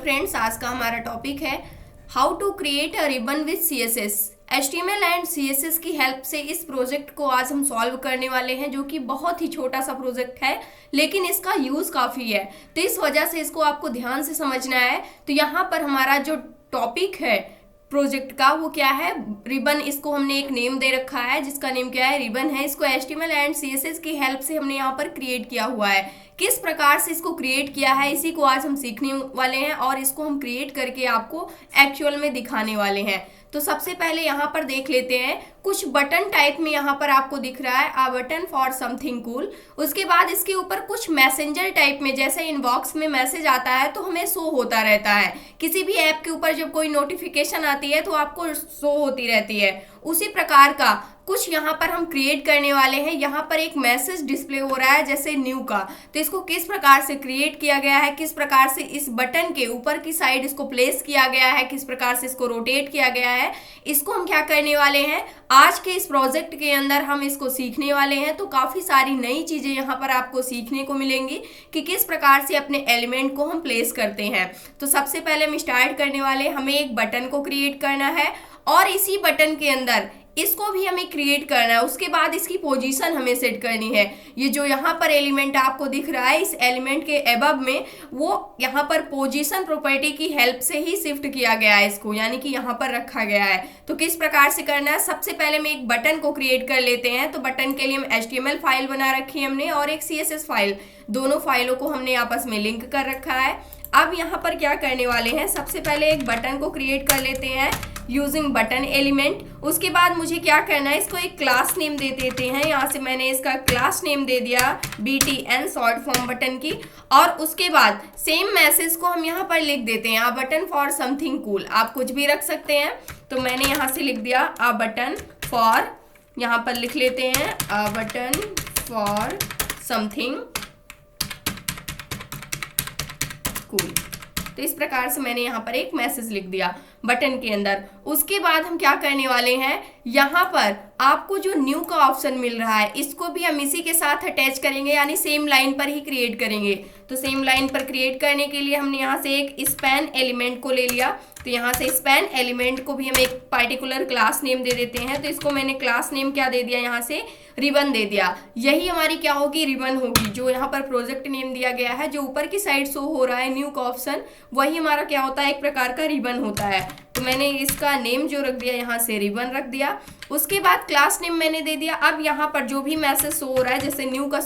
Friends, आज का हमारा टॉपिक है how to create a ribbon with CSS। HTML एंड CSS की हेल्प से इस प्रोजेक्ट को आज हम सॉल्व करने वाले हैं, जो कि बहुत ही छोटा सा प्रोजेक्ट है लेकिन इसका यूज़ काफ़ी है, तो इस वजह से इसको आपको ध्यान से समझना है। तो यहाँ पर हमारा जो टॉपिक है प्रोजेक्ट का वो क्या है, रिबन। इसको हमने एक नेम दे रखा है जिसका नेम क्या है, रिबन है। इसको HTML एंड CSS की हेल्प से हमने यहाँ पर क्रिएट किया हुआ है। किस प्रकार से इसको क्रिएट किया है इसी को आज हम सीखने वाले हैं और इसको हम क्रिएट करके आपको एक्चुअल में दिखाने वाले हैं। तो सबसे पहले यहाँ पर देख लेते हैं, कुछ बटन टाइप में यहाँ पर आपको दिख रहा है a button for something cool. उसके बाद इसके ऊपर कुछ मैसेंजर टाइप में, जैसे इनबॉक्स में मैसेज आता है तो हमें शो होता रहता है। किसी भी ऐप के ऊपर जब कोई नोटिफिकेशन आती है तो आपको शो होती रहती है, उसी प्रकार का कुछ यहाँ पर हम क्रिएट करने वाले हैं। यहाँ पर एक मैसेज डिस्प्ले हो रहा है जैसे न्यू का, तो इसको किस प्रकार से क्रिएट किया गया है, किस प्रकार से इस बटन के ऊपर की साइड इसको प्लेस किया गया है, किस प्रकार से इसको रोटेट किया गया है, इसको हम क्या करने वाले हैं आज के इस प्रोजेक्ट के अंदर हम इसको सीखने वाले हैं। तो काफ़ी सारी नई चीज़ें यहाँ पर आपको सीखने को मिलेंगी कि किस प्रकार से अपने एलिमेंट को हम प्लेस करते हैं। तो सबसे पहले हम स्टार्ट करने वाले, हमें एक बटन को क्रिएट करना है और इसी बटन के अंदर इसको भी हमें क्रिएट करना है। उसके बाद इसकी पोजीशन हमें सेट करनी है। ये जो यहाँ पर एलिमेंट आपको दिख रहा है, इस एलिमेंट के एबव में वो यहाँ पर पोजीशन प्रॉपर्टी की हेल्प से ही शिफ्ट किया गया है इसको, यानी कि यहाँ पर रखा गया है। तो किस प्रकार से करना है, सबसे पहले हम एक बटन को क्रिएट कर लेते हैं। तो बटन के लिए हम HTML फाइल बना रखी है हमने और एक CSS फाइल, दोनों फाइलों को हमने आपस में लिंक कर रखा है। अब यहाँ पर क्या करने वाले हैं, सबसे पहले एक बटन को क्रिएट कर लेते हैं यूजिंग बटन एलिमेंट। उसके बाद मुझे क्या करना है, इसको एक क्लास नेम दे देते हैं। यहाँ से मैंने इसका क्लास नेम दे दिया BTN, शॉर्ट फॉर्म बटन की। और उसके बाद सेम मैसेज को हम यहाँ पर लिख देते हैं, a button for something cool. आप कुछ भी रख सकते हैं, तो मैंने यहाँ से लिख दिया अ बटन फॉर, यहाँ पर लिख लेते हैं a button for something cool. तो इस प्रकार से मैंने यहाँ पर एक मैसेज लिख दिया बटन के अंदर। उसके बाद हम क्या करने वाले हैं, यहाँ पर आपको जो न्यू का ऑप्शन मिल रहा है इसको भी हम इसी के साथ अटैच करेंगे, यानी सेम लाइन पर ही क्रिएट करेंगे। तो सेम लाइन पर क्रिएट करने के लिए हमने यहाँ से एक स्पैन एलिमेंट को ले लिया। तो यहाँ से स्पैन एलिमेंट को भी हम एक पार्टिकुलर क्लास नेम दे देते हैं। तो इसको मैंने क्लास नेम क्या दे दिया, यहाँ से रिबन दे दिया। यही हमारी क्या होगी, रिबन होगी। जो यहाँ पर प्रोजेक्ट नेम दिया गया है, जो ऊपर की साइड शो हो रहा है न्यू का ऑप्शन, वही हमारा क्या होता है, एक प्रकार का रिबन होता है। तो मैंने इसका नेम जो रख दिया, यहाँ से रिबन रख दिया। उसके बाद क्लास नेम मैंने दे दिया। अब यहाँ पर जो भी मैसेज शो हो रहा है, जैसे न्यू का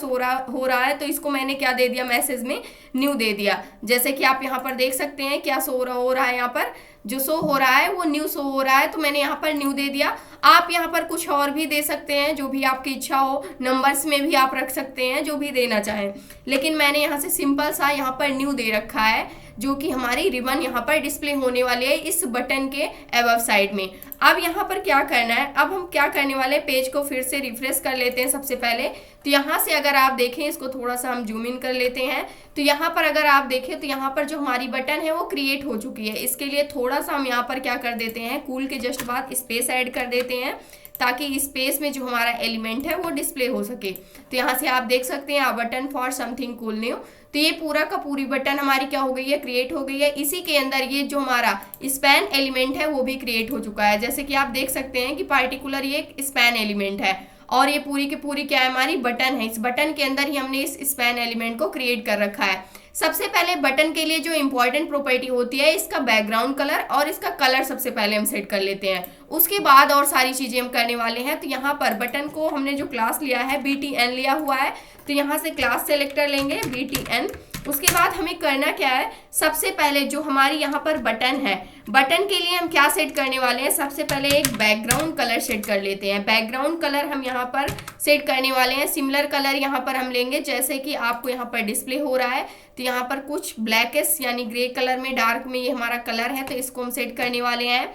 हो रहा है, तो इसको मैंने क्या दे दिया, मैसेज में न्यू दे दिया। जैसे कि आप यहाँ पर देख सकते हैं क्या शो हो रहा है, यहाँ पर जो शो हो रहा है वो न्यू शो हो रहा है, तो मैंने यहाँ पर न्यू दे दिया। आप यहाँ पर कुछ और भी दे सकते हैं, जो भी आपकी इच्छा हो, नंबर्स में भी आप रख सकते हैं, जो भी देना चाहें। लेकिन मैंने यहाँ से सिंपल सा यहाँ पर न्यू दे रखा है, जो कि हमारी रिबन यहाँ पर डिस्प्ले होने वाली है इस बटन के अबव साइड में। अब यहाँ पर क्या करना है, अब हम क्या करने वाले, पेज को फिर से रिफ्रेश कर लेते हैं सबसे पहले। तो यहाँ से अगर आप देखें, इसको थोड़ा सा हम जूम इन कर लेते हैं। तो यहाँ पर अगर आप देखें तो यहाँ पर जो हमारी बटन है वो क्रिएट हो चुकी है। इसके लिए थोड़ा सा हम यहाँ पर क्या कर देते हैं, कूल के जस्ट बाद स्पेस ऐड कर देते हैं, ताकि स्पेस में जो हमारा एलिमेंट है वो डिस्प्ले हो सके। तो यहाँ से आप देख सकते हैं a button for something cool new. तो ये पूरा का पूरी बटन हमारी क्या हो गई है, क्रिएट हो गई है। इसी के अंदर ये जो हमारा स्पैन एलिमेंट है वो भी क्रिएट हो चुका है। जैसे कि आप देख सकते हैं कि पार्टिकुलर ये एक स्पैन एलिमेंट है और ये पूरी की पूरी क्या है, हमारी बटन है। इस बटन के अंदर ही हमने इस स्पैन एलिमेंट को क्रिएट कर रखा है। सबसे पहले बटन के लिए जो इंपॉर्टेंट प्रॉपर्टी होती है, इसका बैकग्राउंड कलर और इसका कलर सबसे पहले हम सेट कर लेते हैं। उसके बाद और सारी चीजें हम करने वाले हैं। तो यहाँ पर बटन को हमने जो क्लास लिया है BTN लिया हुआ है, तो यहाँ से क्लास सेलेक्टर लेंगे BTN। उसके बाद हमें करना क्या है, सबसे पहले जो हमारी यहाँ पर बटन है, बटन के लिए हम क्या सेट करने वाले हैं, सबसे पहले एक बैकग्राउंड कलर सेट कर लेते हैं। बैकग्राउंड कलर हम यहाँ पर सेट करने वाले हैं, सिमिलर कलर यहाँ पर हम लेंगे जैसे कि आपको यहाँ पर डिस्प्ले हो रहा है। तो यहाँ पर कुछ ब्लैकिश यानी ग्रे कलर में, डार्क में ये हमारा कलर है, तो इसको हम सेट करने वाले हैं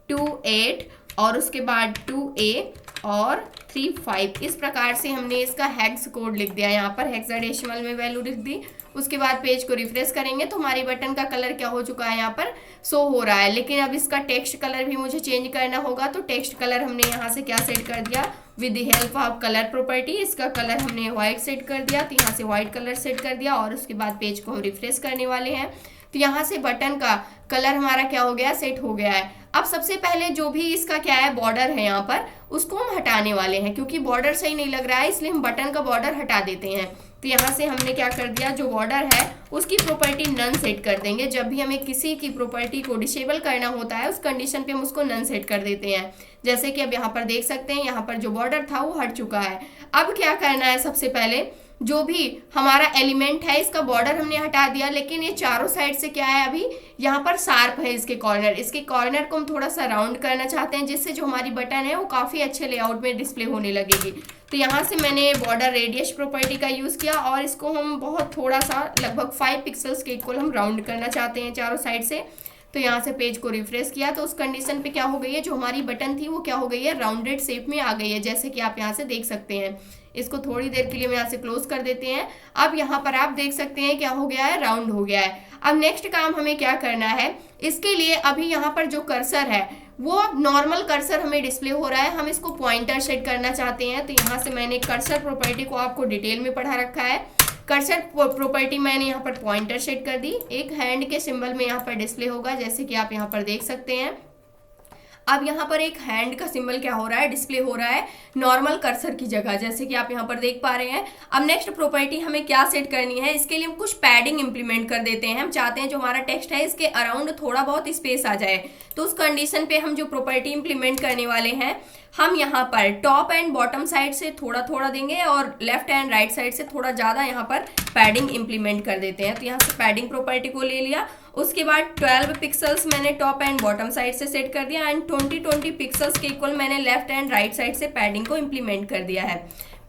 #28 और उसके बाद 2A और 35। इस प्रकार से हमने इसका हेक्स कोड लिख दिया, यहाँ पर हेक्साडेसिमल में वैल्यू लिख दी। उसके बाद पेज को रिफ्रेश करेंगे तो हमारी बटन का कलर क्या हो चुका है, यहाँ पर शो हो रहा है। लेकिन अब इसका टेक्स्ट कलर भी मुझे चेंज करना होगा। तो टेक्स्ट कलर हमने यहाँ से क्या सेट कर दिया, with the help of colour property इसका कलर हमने व्हाइट सेट कर दिया। तो यहाँ से व्हाइट कलर सेट कर दिया और उसके बाद पेज को हम रिफ्रेश करने वाले हैं। तो यहाँ से बटन का कलर हमारा क्या हो गया, सेट हो गया है। अब सबसे पहले जो भी इसका क्या है बॉर्डर है यहाँ पर, उसको हम हटाने वाले हैं, क्योंकि बॉर्डर सही नहीं लग रहा है, इसलिए हम बटन का बॉर्डर हटा देते हैं। तो यहाँ से हमने क्या कर दिया, जो बॉर्डर है उसकी प्रॉपर्टी नन सेट कर देंगे। जब भी हमें किसी की प्रॉपर्टी को डिसेबल करना होता है उस कंडीशन पे हम उसको नन सेट कर देते हैं। जैसे कि अब यहाँ पर देख सकते हैं, यहाँ पर जो बॉर्डर था वो हट चुका है। अब क्या करना है, सबसे पहले जो भी हमारा एलिमेंट है इसका बॉर्डर हमने हटा दिया, लेकिन ये चारों साइड से क्या है, अभी यहाँ पर शार्प है इसके कॉर्नर को हम थोड़ा सा राउंड करना चाहते हैं, जिससे जो हमारी बटन है वो काफ़ी अच्छे लेआउट में डिस्प्ले होने लगेगी। तो यहाँ से मैंने बॉर्डर रेडियस प्रॉपर्टी का यूज़ किया और इसको हम बहुत थोड़ा सा लगभग 5 पिक्सल्स के इक्वल हम राउंड करना चाहते हैं चारों साइड से। तो यहाँ से पेज को रिफ्रेश किया तो उस कंडीशन पे क्या हो गई है, जो हमारी बटन थी वो क्या हो गई है, राउंडेड शेप में आ गई है, जैसे कि आप यहाँ से देख सकते हैं। इसको थोड़ी देर के लिए हम यहाँ से क्लोज कर देते हैं। अब यहाँ पर आप देख सकते हैं क्या हो गया है, राउंड हो गया है। अब नेक्स्ट काम हमें क्या करना है, इसके लिए अभी यहाँ पर जो कर्सर है वो नॉर्मल कर्सर हमें डिस्प्ले हो रहा है, हम इसको पॉइंटर सेट करना चाहते हैं। तो यहाँ से मैंने कर्सर प्रॉपर्टी को आपको डिटेल में पढ़ा रखा है। कर्सर प्रॉपर्टी मैंने यहाँ पर पॉइंटर सेट कर दी, एक हैंड के सिंबल में यहाँ पर डिस्प्ले होगा, जैसे कि आप यहाँ पर देख सकते हैं। अब यहाँ पर एक हैंड का सिंबल क्या हो रहा है, डिस्प्ले हो रहा है नॉर्मल कर्सर की जगह, जैसे कि आप यहाँ पर देख पा रहे हैं। अब नेक्स्ट प्रॉपर्टी हमें क्या सेट करनी है, इसके लिए हम कुछ पैडिंग इंप्लीमेंट कर देते हैं। हम चाहते हैं जो हमारा टेक्स्ट है इसके अराउंड थोड़ा बहुत स्पेस आ जाए। तो उस कंडीशन पे हम जो प्रॉपर्टी इंप्लीमेंट करने वाले हैं, हम यहाँ पर टॉप एंड बॉटम साइड से थोड़ा थोड़ा देंगे और लेफ्ट एंड राइट साइड से थोड़ा ज़्यादा यहाँ पर पैडिंग इंप्लीमेंट कर देते हैं। तो यहाँ से पैडिंग प्रॉपर्टी को ले लिया, उसके बाद 12 पिक्सल्स मैंने टॉप एंड बॉटम साइड से सेट कर दिया एंड 20 पिक्सल्स के इक्वल मैंने लेफ्ट एंड राइट साइड से पैडिंग को इंप्लीमेंट कर दिया है।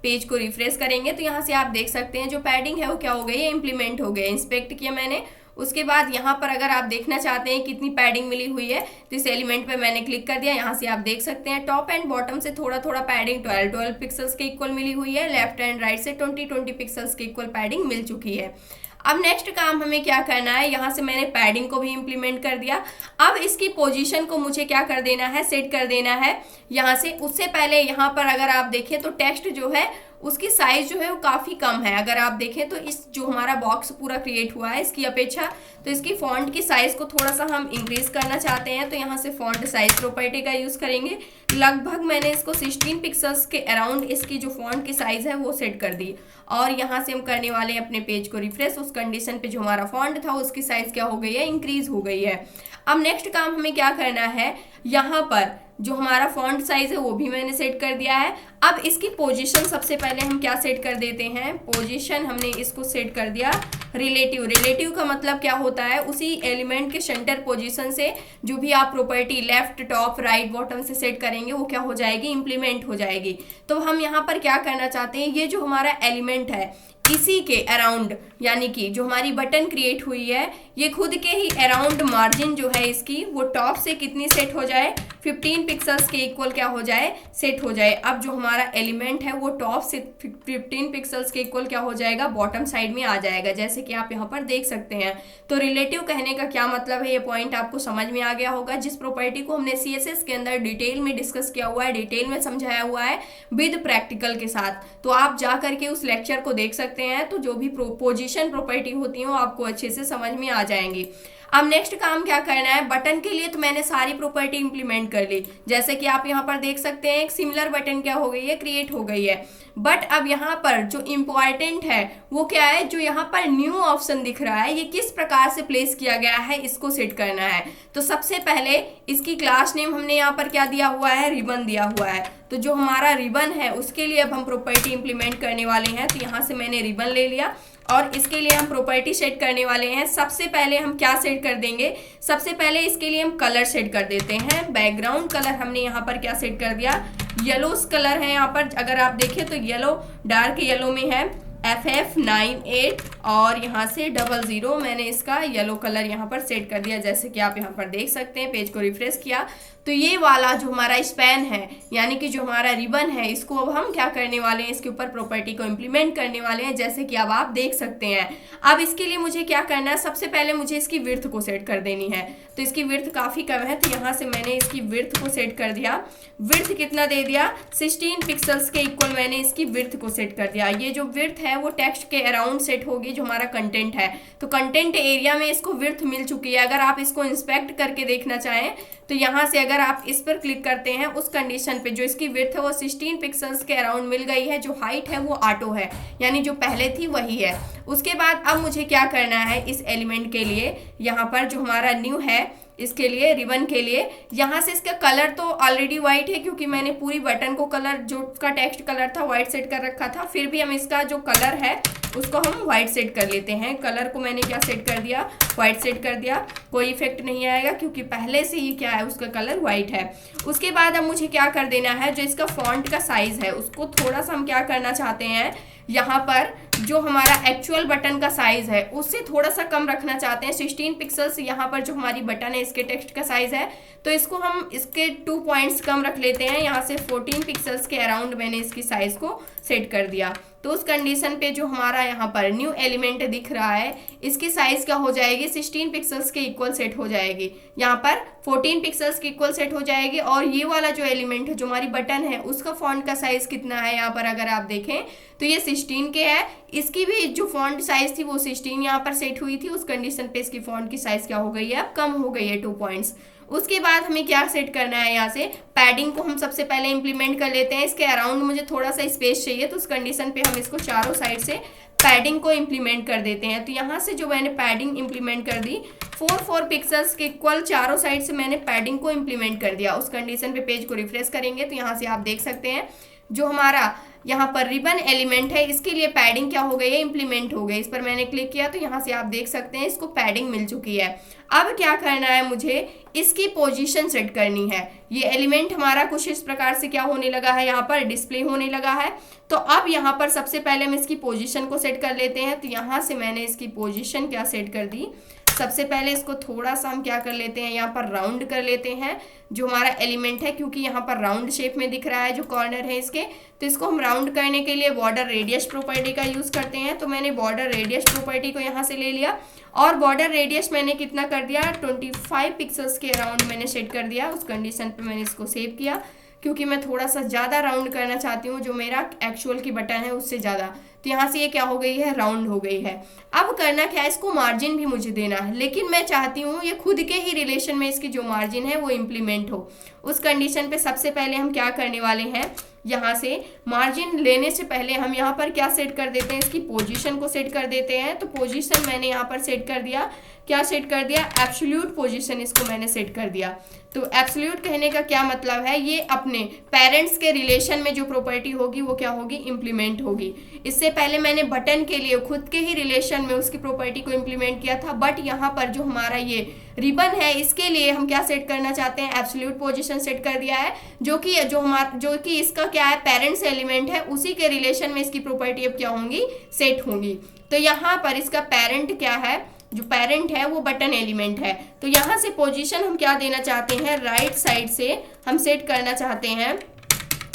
पेज को रिफ्रेश करेंगे तो यहाँ से आप देख सकते हैं जो पैडिंग है वो क्या हो गई है, इंप्लीमेंट हो गई। इंस्पेक्ट किया मैंने, उसके बाद यहाँ पर अगर आप देखना चाहते हैं कितनी पैडिंग मिली हुई है तो इस एलिमेंट पे मैंने क्लिक कर दिया। यहाँ से आप देख सकते हैं टॉप एंड बॉटम से थोड़ा थोड़ा पैडिंग 12 पिक्सल्स के इक्वल मिली हुई है, लेफ्ट एंड राइट से 20 पिक्सल्स के इक्वल पैडिंग मिल चुकी है। अब नेक्स्ट काम हमें क्या करना है, यहाँ से मैंने पैडिंग को भी इंप्लीमेंट कर दिया। अब इसकी पोजीशन को मुझे क्या कर देना है, सेट कर देना है यहाँ से। उससे पहले यहाँ पर अगर आप देखें तो टेक्स्ट जो है उसकी साइज जो है वो काफ़ी कम है। अगर आप देखें तो इस जो हमारा बॉक्स पूरा क्रिएट हुआ है इसकी अपेक्षा, तो इसकी फॉन्ट की साइज़ को थोड़ा सा हम इंक्रीज करना चाहते हैं। तो यहाँ से फॉन्ट साइज प्रॉपर्टी का यूज़ करेंगे। लगभग मैंने इसको 16 पिक्सल्स के अराउंड इसकी जो फॉन्ट की साइज़ है वो सेट कर दी। और यहाँ से हम करने वाले हैं अपने पेज को रिफ्रेश, उस कंडीशन पे जो हमारा फॉन्ट था उसकी साइज़ क्या हो गई है, इंक्रीज हो गई है। अब नेक्स्ट काम हमें क्या करना है, यहाँ पर जो हमारा फॉन्ट साइज है वो भी मैंने सेट कर दिया है। अब इसकी पोजीशन सबसे पहले हम क्या सेट कर देते हैं, पोजीशन हमने इसको सेट कर दिया रिलेटिव। रिलेटिव का मतलब क्या होता है, उसी एलिमेंट के सेंटर पोजीशन से जो भी आप property left top right bottom से सेट करेंगे वो क्या हो जाएगी, इंप्लीमेंट हो जाएगी। तो हम यहाँ पर क्या करना चाहते हैं, ये जो हमारा एलिमेंट है इसी के अराउंड, यानी कि जो हमारी बटन क्रिएट हुई है ये खुद के ही अराउंड मार्जिन जो है इसकी वो टॉप से कितनी सेट हो जाए, 15 पिक्सल्स के इक्वल क्या हो जाए, सेट हो जाए। अब जो हमारा एलिमेंट है वो टॉप से 15 पिक्सल्स के इक्वल क्या हो जाएगा, बॉटम साइड में आ जाएगा, जैसे कि आप यहाँ पर देख सकते हैं। तो रिलेटिव कहने का क्या मतलब है, ये पॉइंट आपको समझ में आ गया होगा। जिस प्रॉपर्टी को हमने CSS के अंदर डिटेल में डिस्कस किया हुआ है, डिटेल में समझाया हुआ है विद प्रैक्टिकल के साथ, तो आप जा करके उस लेक्चर को देख सकते हैं। तो जो भी पोजीशन प्रॉपर्टी होती है वो आपको अच्छे से समझ में आ जाएंगी। अब नेक्स्ट काम क्या करना है, बटन के लिए तो मैंने सारी प्रॉपर्टी इंप्लीमेंट कर ली, जैसे कि आप यहाँ पर देख सकते हैं एक सिमिलर बटन क्या हो गई है, क्रिएट हो गई है। बट अब यहाँ पर जो इम्पॉर्टेंट है वो क्या है, जो यहाँ पर न्यू ऑप्शन दिख रहा है ये किस प्रकार से प्लेस किया गया है, इसको सेट करना है। तो सबसे पहले इसकी क्लास नेम हमने यहाँ पर क्या दिया हुआ है, रिबन दिया हुआ है। तो जो हमारा रिबन है उसके लिए अब हम प्रॉपर्टी इंप्लीमेंट करने वाले हैं। तो यहाँ से मैंने रिबन ले लिया और इसके लिए हम प्रॉपर्टी सेट करने वाले हैं। सबसे पहले हम क्या सेट कर देंगे, सबसे पहले इसके लिए हम कलर सेट कर देते हैं। बैकग्राउंड कलर हमने यहाँ पर क्या सेट कर दिया, येलो कलर है। यहाँ पर अगर आप देखें तो येलो, डार्क येलो में है FF98 और यहाँ से 00 मैंने इसका येलो कलर यहाँ पर सेट कर दिया, जैसे कि आप यहाँ पर देख सकते हैं। पेज को रिफ्रेश किया तो ये वाला जो हमारा स्पैन है यानी कि जो हमारा रिबन है इसको अब हम क्या करने वाले हैं, इसके ऊपर प्रॉपर्टी को इम्प्लीमेंट करने वाले हैं, जैसे कि अब आप देख सकते हैं। अब इसके लिए मुझे क्या करना है, सबसे पहले मुझे इसकी विड्थ को सेट कर देनी है। तो इसकी विड्थ काफ़ी कम है तो यहाँ से मैंने इसकी विड्थ को सेट कर दिया। विड्थ कितना दे दिया, 16 पिक्सल्स के इक्वल मैंने इसकी विड्थ को सेट कर दिया। ये जो विड्थ है है वो टेक्स्ट के अराउंड सेट होगी, जो हमारा कंटेंट है। तो कंटेंट एरिया में इसको विड्थ मिल चुकी है। अगर आप इसको इंस्पेक्ट करके देखना चाहें तो यहाँ से अगर आप इस पर क्लिक करते हैं, उस कंडीशन पे जो इसकी विड्थ है वो 16 पिक्सल्स के अराउंड मिल गई है, जो हाइट है वो ऑटो है, यानी जो पहले थी वही है। उसके बाद अब मुझे क्या करना है, इस एलिमेंट के लिए यहाँ पर जो हमारा न्यू है इसके लिए रिबन के लिए यहाँ से इसका कलर तो ऑलरेडी व्हाइट है, क्योंकि मैंने पूरी बटन को कलर जो उसका टेक्स्ट कलर था व्हाइट सेट कर रखा था। फिर भी हम इसका जो कलर है उसको हम व्हाइट सेट कर लेते हैं। कलर को मैंने क्या सेट कर दिया, व्हाइट सेट कर दिया। कोई इफेक्ट नहीं आएगा क्योंकि पहले से ही क्या है उसका कलर व्हाइट है। उसके बाद अब मुझे क्या कर देना है, जो इसका फॉन्ट का साइज है उसको थोड़ा सा हम क्या करना चाहते हैं, यहाँ पर जो हमारा एक्चुअल बटन का साइज है उससे थोड़ा सा कम रखना चाहते हैं। 16 पिक्सल्स यहाँ पर जो हमारी बटन है इसके टेक्स्ट का साइज है, तो इसको हम इसके 2 पॉइंट्स कम रख लेते हैं। यहाँ से 14 पिक्सल्स के अराउंड मैंने इसकी साइज को सेट कर दिया। तो उस कंडीशन पे जो हमारा यहाँ पर न्यू एलिमेंट दिख रहा है इसकी साइज क्या हो जाएगी, 16 पिक्सल्स के इक्वल सेट हो जाएगी। यहाँ पर 14 पिक्सल्स के इक्वल सेट हो जाएगी। और ये वाला जो एलिमेंट है जो हमारी बटन है उसका फॉन्ट का साइज कितना है, यहाँ पर अगर आप देखें तो ये 16 के है। इसकी भी जो फॉन्ट साइज थी वो 16 यहाँ पर सेट हुई थी। उस कंडीशन पे इसकी फॉन्ट की साइज क्या हो गई है, अब कम हो गई है 2 पॉइंट्स। उसके बाद हमें क्या सेट करना है, यहाँ से पैडिंग को हम सबसे पहले इंप्लीमेंट कर लेते हैं। इसके अराउंड मुझे थोड़ा सा स्पेस चाहिए, तो उस कंडीशन पे हम इसको चारों साइड से पैडिंग को इंप्लीमेंट कर देते हैं। तो यहाँ से जो मैंने पैडिंग इंप्लीमेंट कर दी 4 पिक्सल्स के इक्वल चारों साइड से मैंने पैडिंग को इंप्लीमेंट कर दिया। उस कंडीशन पे पेज को रिफ्रेश करेंगे तो यहाँ से आप देख सकते हैं जो हमारा यहाँ पर रिबन एलिमेंट है इसके लिए पैडिंग क्या हो गई है, इंप्लीमेंट हो गई। इस पर मैंने क्लिक किया तो यहाँ से आप देख सकते हैं इसको पैडिंग मिल चुकी है। अब क्या करना है, मुझे इसकी पोजीशन सेट करनी है। ये एलिमेंट हमारा कुछ इस प्रकार से क्या होने लगा है, यहाँ पर डिस्प्ले होने लगा है। तो अब यहाँ पर सबसे पहले हम इसकी पोजीशन को सेट कर लेते हैं। तो यहाँ से मैंने इसकी पोजीशन क्या सेट कर दी, सबसे पहले इसको थोड़ा सा हम क्या कर लेते हैं, यहाँ पर राउंड कर लेते हैं जो हमारा एलिमेंट है, क्योंकि यहाँ पर राउंड शेप में दिख रहा है जो कॉर्नर है इसके। तो इसको हम राउंड करने के लिए बॉर्डर रेडियस प्रॉपर्टी का यूज़ करते हैं। तो मैंने बॉर्डर रेडियस प्रॉपर्टी को यहाँ से ले लिया और बॉर्डर रेडियस मैंने कितना कर दिया, 25 पिक्सल्स के अराउंड मैंने सेट कर दिया। उस कंडीशन पे मैंने इसको सेव किया, क्योंकि मैं थोड़ा सा ज़्यादा राउंड करना चाहती हूँ जो मेरा एक्चुअल की बटन है उससे ज़्यादा। तो यहाँ से ये क्या हो गई है, राउंड हो गई है। अब करना क्या है, इसको मार्जिन भी मुझे देना है, लेकिन मैं चाहती हूँ ये खुद के ही रिलेशन में इसकी जो मार्जिन है वो इम्प्लीमेंट हो। उस कंडीशन पे सबसे पहले हम क्या करने वाले हैं, यहाँ से मार्जिन लेने से पहले हम यहाँ पर क्या सेट कर देते हैं, इसकी पोजीशन को सेट कर देते हैं। तो पोजीशन मैंने यहाँ पर सेट कर दिया, क्या सेट कर दिया, एब्सोल्यूट पोजीशन इसको मैंने सेट कर दिया। तो एब्सोल्यूट कहने का क्या मतलब है, ये अपने पेरेंट्स के रिलेशन में जो प्रॉपर्टी होगी वो क्या होगी, इम्प्लीमेंट होगी। इससे पहले मैंने बटन के लिए खुद के ही रिलेशन में उसकी प्रॉपर्टी को इम्प्लीमेंट किया था, बट यहाँ पर जो हमारा ये रिबन है इसके लिए हम क्या सेट करना चाहते हैं, एब्सोल्यूट पोजीशन सेट कर दिया है, जो कि इसका क्या है, पेरेंट्स एलिमेंट है, उसी के रिलेशन में इसकी प्रॉपर्टी अब क्या होंगी, सेट होंगी। तो यहाँ पर इसका पेरेंट क्या है, जो पेरेंट है वो बटन एलिमेंट है। तो यहाँ से पोजीशन हम क्या देना चाहते हैं, राइट साइड से हम सेट करना चाहते हैं।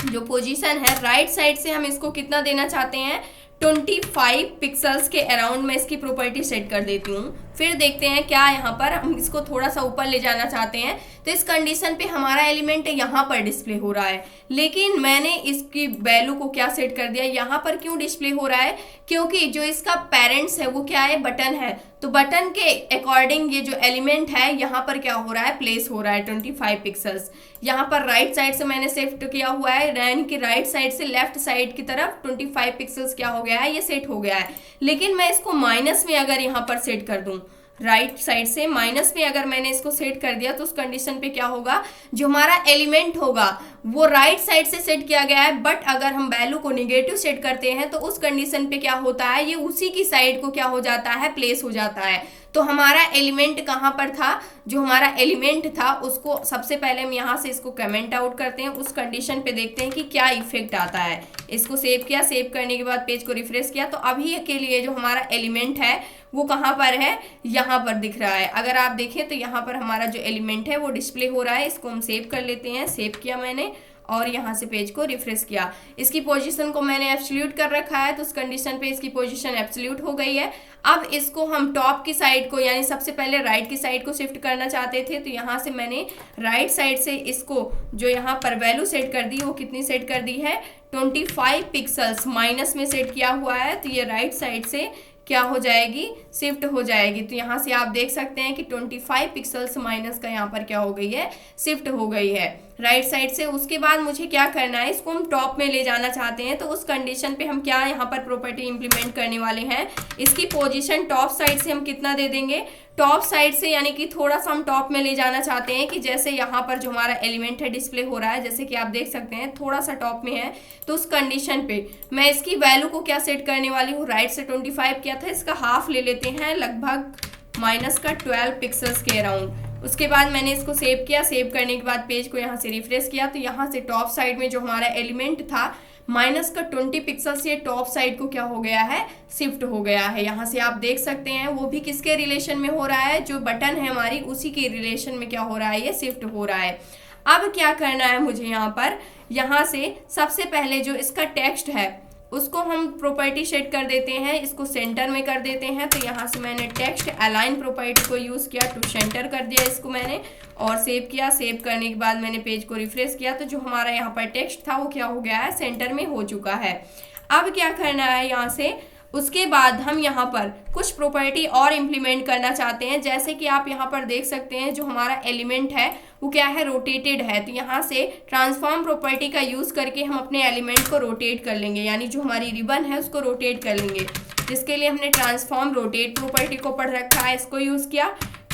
जो पोजीशन है राइट साइड से हम इसको कितना देना चाहते हैं, 25 पिक्सल्स के अराउंड में इसकी प्रॉपर्टी सेट कर देती हूँ। फिर देखते हैं क्या यहाँ पर हम इसको थोड़ा सा ऊपर ले जाना चाहते हैं। तो इस कंडीशन पे हमारा एलिमेंट यहाँ पर डिस्प्ले हो रहा है, लेकिन मैंने इसकी वैल्यू को क्या सेट कर दिया, यहाँ पर क्यों डिस्प्ले हो रहा है, क्योंकि जो इसका पेरेंट्स है वो क्या है, बटन है। तो बटन के अकॉर्डिंग ये जो एलिमेंट है यहाँ पर क्या हो रहा है, प्लेस हो रहा है 25 पिक्सल्स। यहाँ पर राइट साइड से मैंने शिफ्ट किया हुआ है, यानी कि राइट साइड से लेफ्ट साइड की तरफ 25 पिक्सल्स क्या हो गया है, ये सेट हो गया है। लेकिन मैं इसको माइनस में अगर यहाँ पर सेट कर दूं, राइट साइड से माइनस में अगर मैंने इसको सेट कर दिया, तो उस कंडीशन पे क्या होगा, जो हमारा एलिमेंट होगा वो राइट साइड से सेट किया गया है, बट अगर हम वैल्यू को निगेटिव सेट करते हैं तो उस कंडीशन पे क्या होता है, ये उसी की साइड को क्या हो जाता है, प्लेस हो जाता है। तो हमारा एलिमेंट कहाँ पर था, जो हमारा एलिमेंट था उसको सबसे पहले हम यहाँ से इसको कमेंट आउट करते हैं। उस कंडीशन पे देखते हैं कि क्या इफेक्ट आता है। इसको सेव किया, सेव करने के बाद पेज को रिफ्रेश किया, तो अभी के लिए जो हमारा एलिमेंट है वो कहाँ पर है, यहाँ पर दिख रहा है। अगर आप देखें तो यहाँ पर हमारा जो एलिमेंट है वो डिस्प्ले हो रहा है। इसको हम सेव कर लेते हैं, सेव किया मैंने और यहाँ से पेज को रिफ्रेश किया। इसकी पोजीशन को मैंने एब्सोल्यूट कर रखा है, तो उस कंडीशन पे इसकी पोजीशन एब्सोल्यूट हो गई है। अब इसको हम टॉप की साइड को यानी सबसे पहले राइट की साइड को शिफ्ट करना चाहते थे, तो यहाँ से मैंने राइट साइड से इसको जो यहाँ पर वैल्यू सेट कर दी, वो कितनी सेट कर दी है 25 पिक्सल्स माइनस में सेट किया हुआ है, तो ये राइट साइड से क्या हो जाएगी, शिफ्ट हो जाएगी। तो यहाँ से आप देख सकते हैं कि 25 पिक्सल्स माइनस का यहाँ पर क्या हो गई है, शिफ्ट हो गई है राइट साइड से। उसके बाद मुझे क्या करना है, इसको हम टॉप में ले जाना चाहते हैं, तो उस कंडीशन पे हम क्या यहाँ पर प्रॉपर्टी इंप्लीमेंट करने वाले हैं, इसकी पोजीशन टॉप साइड से हम कितना दे देंगे, टॉप साइड से यानी कि थोड़ा सा हम टॉप में ले जाना चाहते हैं कि जैसे यहाँ पर जो हमारा एलिमेंट है डिस्प्ले हो रहा है, जैसे कि आप देख सकते हैं थोड़ा सा टॉप में है, तो उस कंडीशन पे मैं इसकी वैल्यू को क्या सेट करने वाली हूँ, राइट से 25 किया था, इसका हाफ ले लेते हैं, लगभग माइनस का 12 पिक्सल्स के अराउंड। उसके बाद मैंने इसको सेव किया, सेव करने के बाद पेज को यहाँ से रिफ्रेश किया, तो यहाँ से टॉप साइड में जो हमारा एलिमेंट था माइनस का 20 पिक्सल से टॉप साइड को क्या हो गया है, शिफ्ट हो गया है। यहाँ से आप देख सकते हैं वो भी किसके रिलेशन में हो रहा है, जो बटन है हमारी उसी के रिलेशन में क्या हो रहा है, ये शिफ्ट हो रहा है। अब क्या करना है मुझे यहाँ पर, यहाँ से सबसे पहले जो इसका टेक्स्ट है उसको हम प्रॉपर्टी सेट कर देते हैं, इसको सेंटर में कर देते हैं। तो यहाँ से मैंने टेक्स्ट अलाइन प्रॉपर्टी को यूज़ किया, टू सेंटर कर दिया इसको मैंने और सेव किया। सेव करने के बाद मैंने पेज को रिफ्रेश किया, तो जो हमारा यहाँ पर टेक्स्ट था वो क्या हो गया है, सेंटर में हो चुका है। अब क्या करना है यहाँ से, उसके बाद हम यहाँ पर कुछ प्रॉपर्टी और इम्प्लीमेंट करना चाहते हैं। जैसे कि आप यहाँ पर देख सकते हैं जो हमारा एलिमेंट है वो क्या है, रोटेटेड है, तो यहाँ से ट्रांसफॉर्म प्रॉपर्टी का यूज़ करके हम अपने एलिमेंट को रोटेट कर लेंगे, यानी जो हमारी रिबन है उसको रोटेट कर लेंगे, जिसके लिए हमने ट्रांसफॉर्म रोटेट प्रॉपर्टी को पढ़ रखा है, इसको यूज़ किया।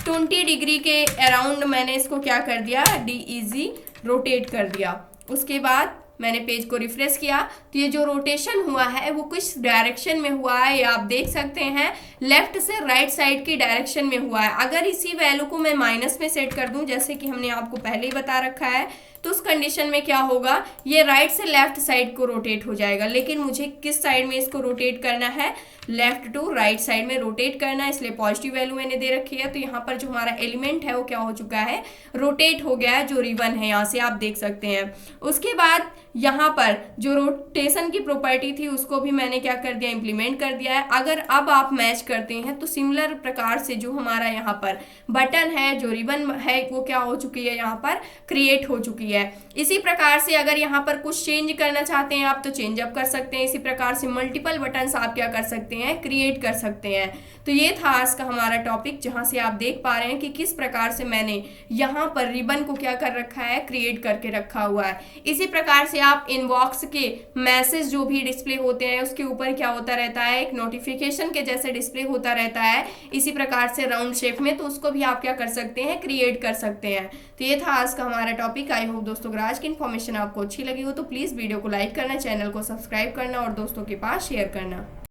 20 डिग्री के अराउंड मैंने इसको क्या कर दिया, DEZ रोटेट कर दिया। उसके बाद मैंने पेज को रिफ्रेश किया, तो ये जो रोटेशन हुआ है वो किस डायरेक्शन में हुआ है, ये आप देख सकते हैं लेफ्ट से राइट साइड की डायरेक्शन में हुआ है। अगर इसी वैल्यू को मैं माइनस में सेट कर दूं, जैसे कि हमने आपको पहले ही बता रखा है, तो उस कंडीशन में क्या होगा, ये राइट से लेफ्ट साइड को रोटेट हो जाएगा। लेकिन मुझे किस साइड में इसको रोटेट करना है, लेफ्ट टू राइट साइड में रोटेट करना है, इसलिए पॉजिटिव वैल्यू मैंने दे रखी है। तो यहाँ पर जो हमारा एलिमेंट है वो क्या हो चुका है, रोटेट हो गया है, जो रिबन है यहाँ से आप देख सकते हैं। उसके बाद यहाँ पर जो रोटेशन की प्रॉपर्टी थी उसको भी मैंने क्या कर दिया, इंप्लीमेंट कर दिया है। अगर अब आप मैच करते हैं तो सिमिलर प्रकार से जो हमारा यहाँ पर बटन है, जो रिबन है, वो क्या हो चुकी है, यहाँ पर क्रिएट हो चुकी है। इसी प्रकार से अगर यहाँ पर कुछ चेंज करना चाहते हैं आप, तो चेंज अप कर सकते हैं। इसी प्रकार से मल्टीपल बटन्स आप क्या कर सकते हैं, क्रिएट कर सकते हैं। तो ये था आज का हमारा टॉपिक, जहाँ से आप देख पा रहे हैं कि किस प्रकार से मैंने यहाँ पर रिबन को क्या कर रखा है, क्रिएट करके रखा हुआ है। इसी प्रकार से आप इनबॉक्स के मैसेज जो भी डिस्प्ले होते हैं उसके ऊपर क्या होता रहता है, एक नोटिफिकेशन के जैसे डिस्प्ले होता रहता है, इसी प्रकार से राउंड शेप में, तो उसको भी आप क्या कर सकते हैं, क्रिएट कर सकते हैं। तो ये था आज का हमारा टॉपिक। आई होप दोस्तों आज की इन्फॉर्मेशन आपको अच्छी लगी हो, तो प्लीज़ वीडियो को लाइक करना, चैनल को सब्सक्राइब करना और दोस्तों के पास शेयर करना।